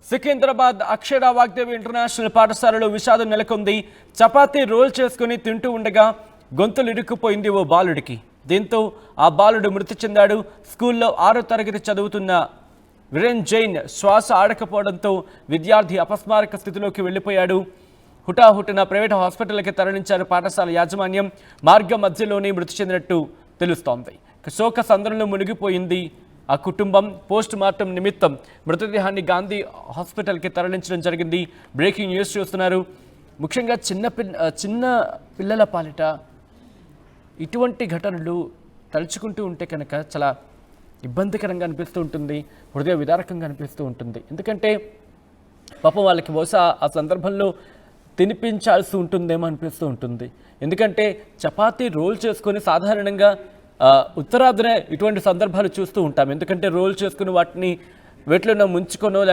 సికింద్రాబాద్ అక్షర Vagdevi international పాఠశాలలో విషాదం నెలకొంది. చపాతీ రోల్ చేసుకుని తింటూ ఉండగా గొంతులు ఇరుక్కుపోయింది ఓ బాలుడికి. దీంతో ఆ బాలుడు మృతి చెందాడు. స్కూల్లో 6వ తరగతి చదువుతున్న విరెన్ జైన్ శ్వాస ఆడకపోవడంతో విద్యార్థి అపస్మారక స్థితిలోకి వెళ్లిపోయాడు. హుటాహుటిన ప్రైవేట్ హాస్పిటల్కి తరలించారు పాఠశాల యాజమాన్యం. మార్గం మధ్యలోనే మృతి చెందినట్టు తెలుస్తోంది. శోక సంద్రంలో మునిగిపోయింది ఆ కుటుంబం. పోస్ట్ మార్టం నిమిత్తం మృతదేహాన్ని గాంధీ హాస్పిటల్కి తరలించడం జరిగింది. బ్రేకింగ్ న్యూస్ చూస్తున్నారు. ముఖ్యంగా చిన్న పిల్లల పాలిట ఇటువంటి ఘటనలు తలుచుకుంటూ ఉంటే కనుక చాలా ఇబ్బందికరంగా అనిపిస్తూ ఉంటుంది, హృదయ విదారకంగా అనిపిస్తూ ఉంటుంది. ఎందుకంటే పాపం వాళ్ళకి బహుశా ఆ సందర్భంలో తినిపించాల్సి ఉంటుందేమో అనిపిస్తూ ఉంటుంది. ఎందుకంటే చపాతీ రోల్ చేసుకొని సాధారణంగా ఉత్తరాదిన ఇటువంటి సందర్భాలు చూస్తూ ఉంటాం. ఎందుకంటే రోల్ చేసుకుని వాటిని వేటిలోనో ముంచుకొనో